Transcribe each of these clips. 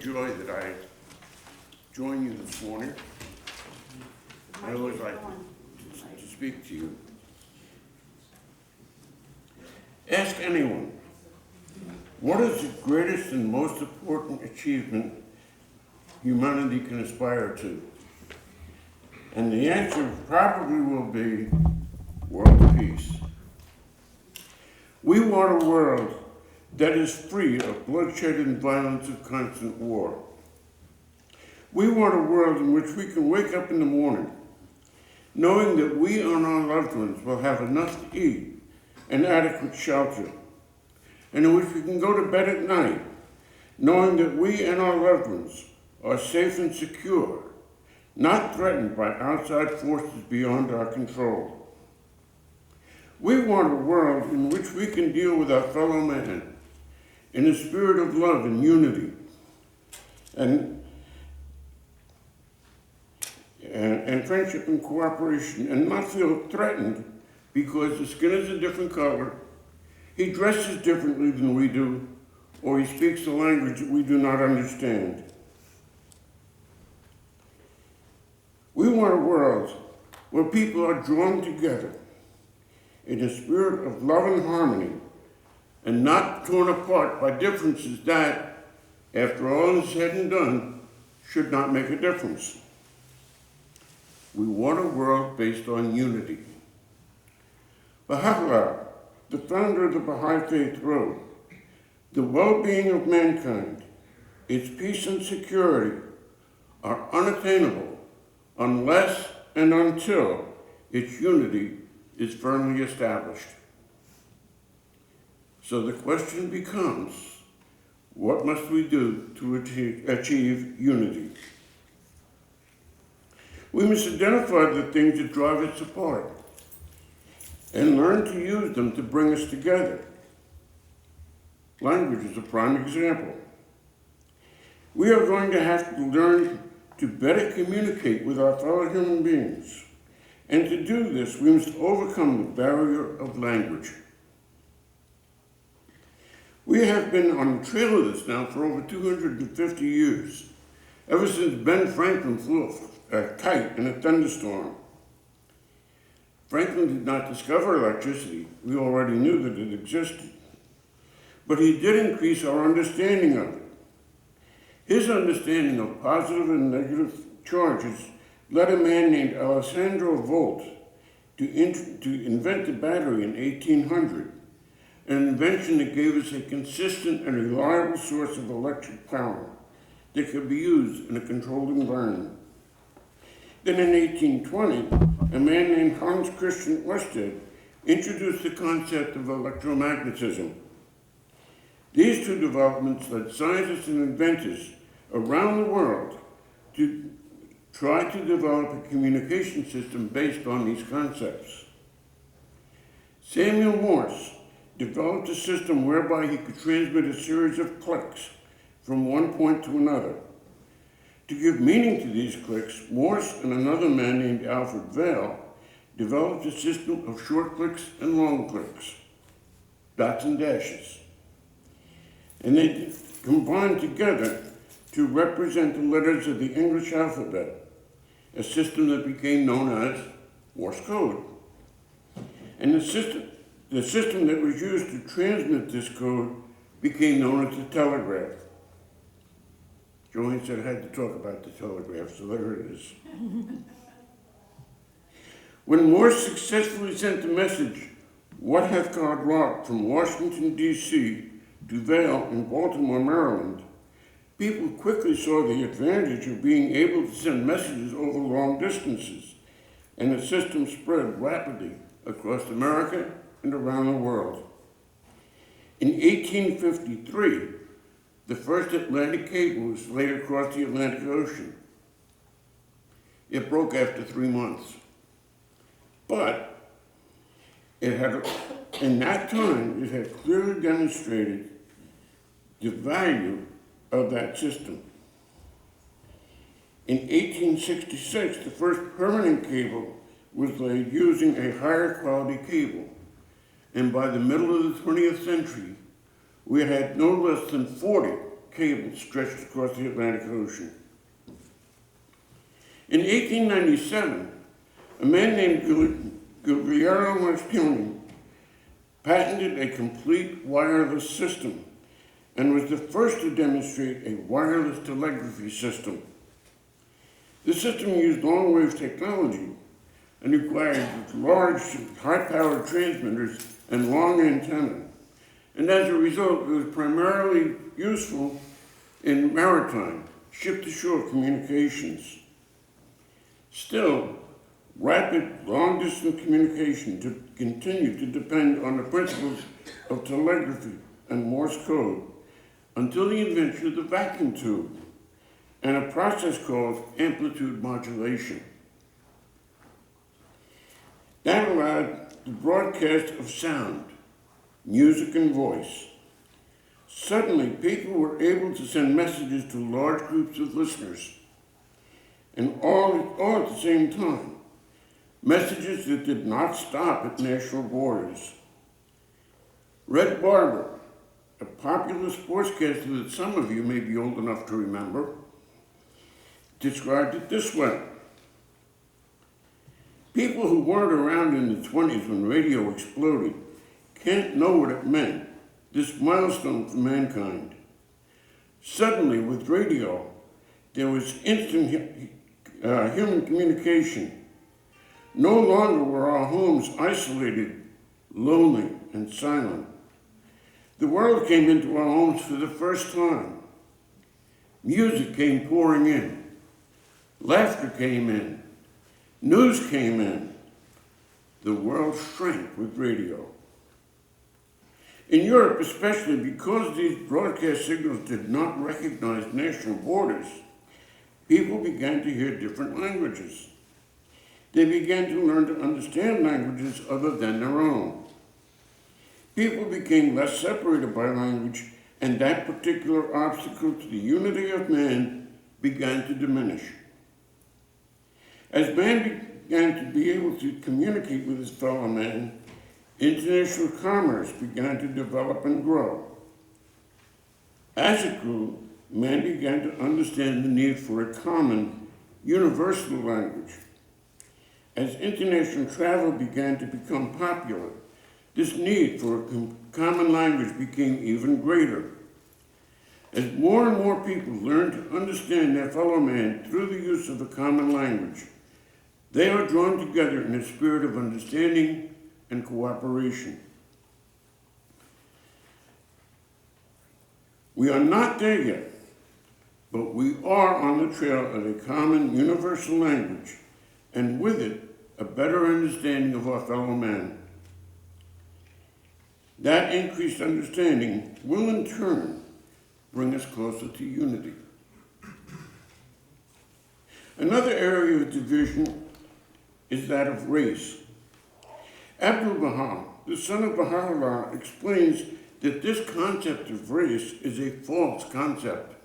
joy that I join you this morning. I always like to speak to you. Ask anyone, what is the greatest and most important achievement humanity can aspire to? And the answer probably will be world peace. We want a world that is free of bloodshed and violence of constant war. We want a world in which we can wake up in the morning knowing that we and our loved ones will have enough to eat and adequate shelter, and in which we can go to bed at night knowing that we and our loved ones are safe and secure, not threatened by outside forces beyond our control. We want a world in which we can deal with our fellow man in a spirit of love and unity, and friendship and cooperation, and not feel threatened because the skin is a different color, he dresses differently than we do, or he speaks a language that we do not understand. We want a world where people are drawn together in a spirit of love and harmony, and not torn apart by differences that, after all is said and done, should not make a difference. We want a world based on unity. Bahai, the founder of the Bahai faith, wrote, "The well-being of mankind, its peace and security, are unattainable unless and until its unity is firmly established." So the question becomes, what must we do to achieve unity? We must identify the things that drive us apart and learn to use them to bring us together. Language is a prime example. We are going to have to learn to better communicate with our fellow human beings. And to do this, we must overcome the barrier of language. We have been on the trail of this now for over 250 years, ever since Ben Franklin flew a kite in a thunderstorm. Franklin did not discover electricity. We already knew that it existed. But he did increase our understanding of it. His understanding of positive and negative charges led a man named Alessandro Volta to invent the battery in 1800, an invention that gave us a consistent and reliable source of electric power that could be used in a controlled environment. Then in 1820, a man named Hans Christian Ørsted introduced the concept of electromagnetism. These two developments led scientists and inventors around the world to try to develop a communication system based on these concepts. Samuel Morse developed a system whereby he could transmit a series of clicks from one point to another. To give meaning to these clicks, Morse and another man named Alfred Vail developed a system of short clicks and long clicks, dots and dashes. And they combined together to represent the letters of the English alphabet, a system that became known as Morse code. And the system that was used to transmit this code became known as the telegraph. Joanne said I had to talk about the telegraph, so there it is. When Morse successfully sent the message, "What hath God wrought?" from Washington, D.C. to Vail in Baltimore, Maryland, people quickly saw the advantage of being able to send messages over long distances, and the system spread rapidly across America and around the world. In 1853, the first Atlantic cable was laid across the Atlantic Ocean. It broke after 3 months. But in that time, it had clearly demonstrated the value of that system. In 1866, the first permanent cable was laid using a higher quality cable. And by the middle of the 20th century, we had no less than 40 cable stretched across the Atlantic Ocean. In 1897, a man named Guglielmo Marconi patented a complete wireless system and was the first to demonstrate a wireless telegraphy system. The system used long-wave technology and required large, high-powered transmitters and long antennae. And as a result, it was primarily useful in maritime, ship-to-shore communications. Still, rapid, long-distance communication continued to depend on the principles of telegraphy and Morse code until the invention of the vacuum tube and a process called amplitude modulation. That allowed the broadcast of sound, music, and voice. Suddenly, people were able to send messages to large groups of listeners, and all at the same time. Messages that did not stop at national borders. Red Barber, a popular sportscaster that some of you may be old enough to remember, described it this way. People who weren't around in the 20s when radio exploded can't know what it meant, this milestone for mankind. Suddenly, with radio, there was instant human communication. No longer were our homes isolated, lonely, and silent. The world came into our homes for the first time. Music came pouring in. Laughter came in. News came in. The world shrank with radio. In Europe, especially because these broadcast signals did not recognize national borders, people began to hear different languages. They began to learn to understand languages other than their own. People became less separated by language, and that particular obstacle to the unity of man began to diminish. As man began to be able to communicate with his fellow man, international commerce began to develop and grow. As it grew, man began to understand the need for a common, universal language. As international travel began to become popular, this need for a common language became even greater. As more and more people learned to understand their fellow man through the use of a common language, they are drawn together in a spirit of understanding and cooperation. We are not there yet, but we are on the trail of a common universal language, and with it, a better understanding of our fellow man. That increased understanding will in turn bring us closer to unity. Another area of division is that of race. Abdu'l-Baha, the son of Baha'u'llah, explains that this concept of race is a false concept.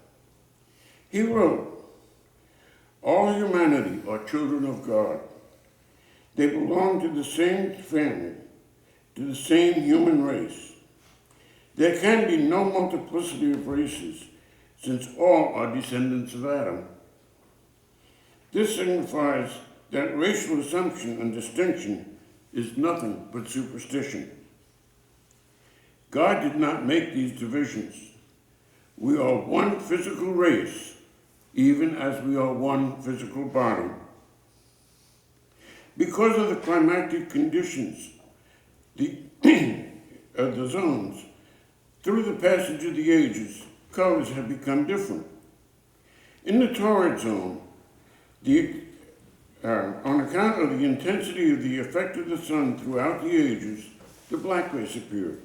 He wrote, "All humanity are children of God. They belong to the same family, to the same human race. There can be no multiplicity of races, since all are descendants of Adam. This signifies that racial assumption and distinction is nothing but superstition. God did not make these divisions. We are one physical race, even as we are one physical body. Because of the climatic conditions of the zones, through the passage of the ages, colors have become different. In the torrid zone, on account of the intensity of the effect of the sun throughout the ages, the black race appeared.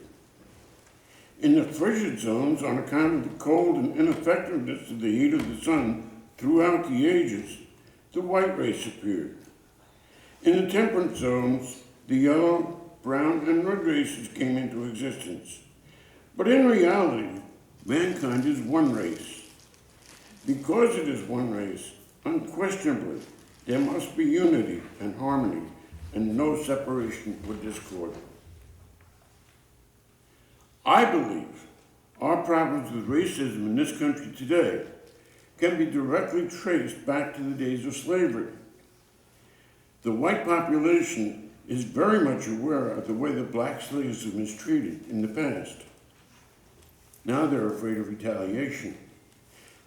In the frigid zones, on account of the cold and ineffectiveness of the heat of the sun throughout the ages, the white race appeared. In the temperate zones, the yellow, brown, and red races came into existence. But in reality, mankind is one race. Because it is one race, unquestionably, there must be unity and harmony and no separation or discord. I believe Our problems with racism in this country today can be directly traced back to the days of slavery. The white population is very much aware of the way the black slaves were mistreated in the past. Now they're afraid of retaliation.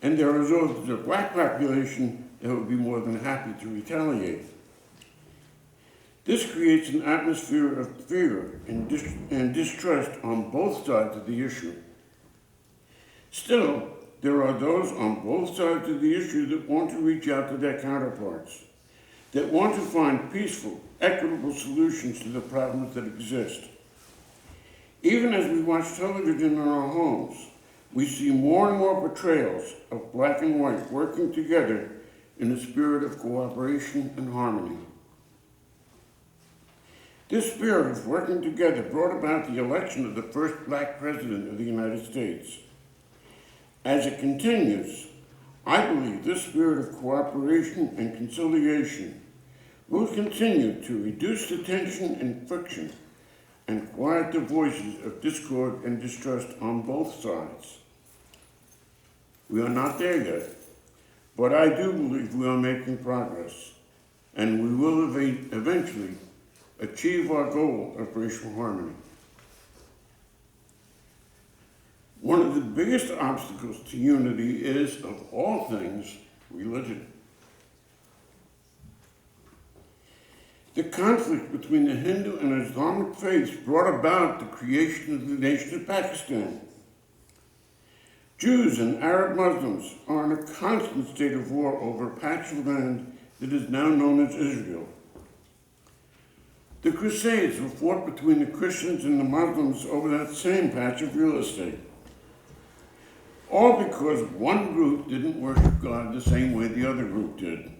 And there is also the black population that would be more than happy to retaliate. This creates an atmosphere of fear and distrust on both sides of the issue. Still, there are those on both sides of the issue that want to reach out to their counterparts, that want to find peaceful, equitable solutions to the problems that exist. Even as we watch television in our homes, we see more and more portrayals of black and white working together in a spirit of cooperation and harmony. This spirit of working together brought about the election of the first black president of the United States. As it continues, I believe this spirit of cooperation and conciliation will continue to reduce the tension and friction and quiet the voices of discord and distrust on both sides. We are not there yet, but I do believe we are making progress, and we will eventually achieve our goal of racial harmony. One of the biggest obstacles to unity is, of all things, religion. The conflict between the Hindu and Islamic faiths brought about the creation of the nation of Pakistan. Jews and Arab Muslims are in a constant state of war over a patch of land that is now known as Israel. The Crusades were fought between the Christians and the Muslims over that same patch of real estate. All because one group didn't worship God the same way the other group did.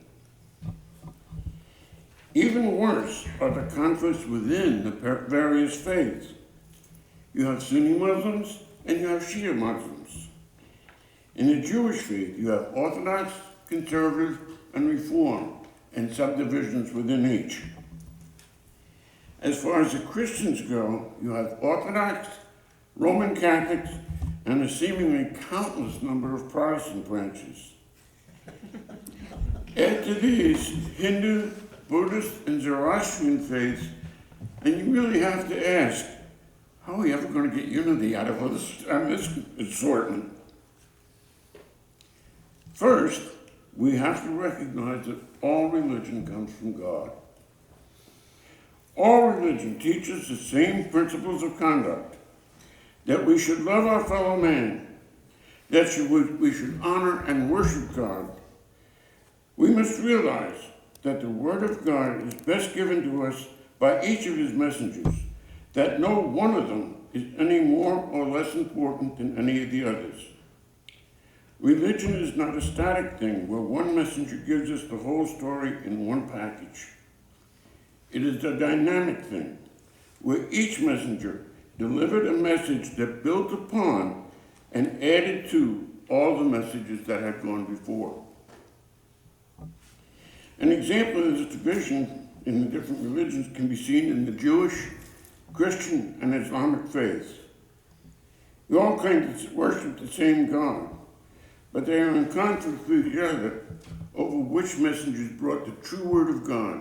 Even worse are the conflicts within the various faiths. You have Sunni Muslims and you have Shia Muslims. In the Jewish faith, you have Orthodox, Conservative, and Reform, and subdivisions within each. As far as the Christians go, you have Orthodox, Roman Catholics, and a seemingly countless number of Protestant branches. Add to these Hindu, Buddhist, and Zoroastrian faiths, and you really have to ask, how are we ever going to get unity out of this assortment? First, we have to recognize that all religion comes from God. All religion teaches the same principles of conduct, that we should love our fellow man, that we should honor and worship God. We must realize that the Word of God is best given to us by each of His messengers, that no one of them is any more or less important than any of the others. Religion is not a static thing where one messenger gives us the whole story in one package. It is a dynamic thing where each messenger delivered a message that built upon and added to all the messages that had gone before. An example of this division in the different religions can be seen in the Jewish, Christian, and Islamic faiths. We all claim to worship the same God, but they are in conflict with each other over which messengers brought the true word of God.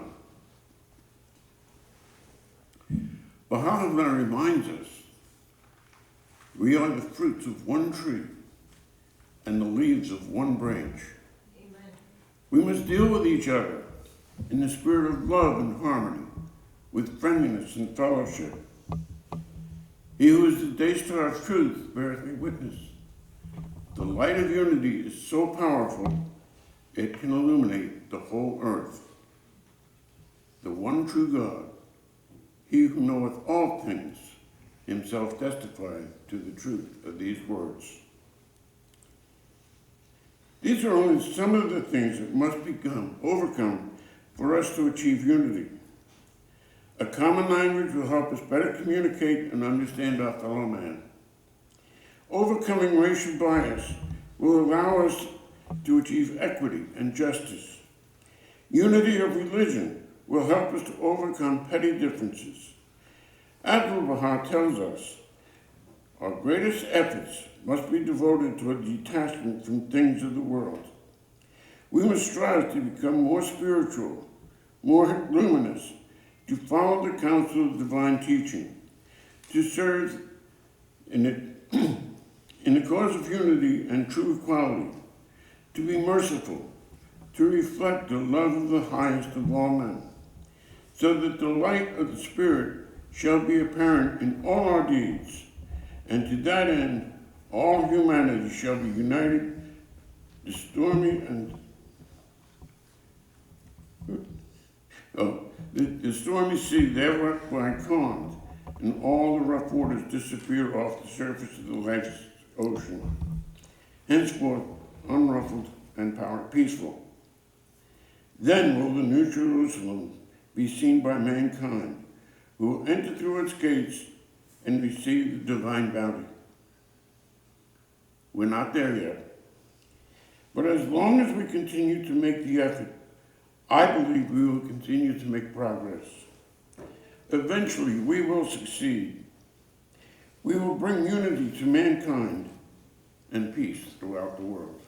Bahai reminds us, we are the fruits of one tree and the leaves of one branch. Amen. We must deal with each other in the spirit of love and harmony, with friendliness and fellowship. He who is the day star of truth beareth me witness. The light of unity is so powerful, it can illuminate the whole earth. The one true God, He who knoweth all things, Himself testifieth to the truth of these words. These are only some of the things that must overcome for us to achieve unity. A common language will help us better communicate and understand our fellow man. Overcoming racial bias will allow us to achieve equity and justice. Unity of religion will help us to overcome petty differences. Abdul-Bahá tells us, Our greatest efforts must be devoted toward detachment from things of the world. We must strive to become more spiritual, more luminous, to follow the counsel of divine teaching, to serve in the cause of unity and true equality, to be merciful, to reflect the love of the highest of all men, so that the light of the Spirit shall be apparent in all our deeds, and to that end all humanity shall be united. The stormy sea thereby calmed, and all the rough waters disappear off the surface of the life's ocean, henceforth unruffled and peaceful. Then will the New Jerusalem be seen by mankind, who will enter through its gates and receive the divine bounty. We're not there yet. But as long as we continue to make the effort, I believe we will continue to make progress. Eventually, we will succeed. We will bring unity to mankind and peace throughout the world.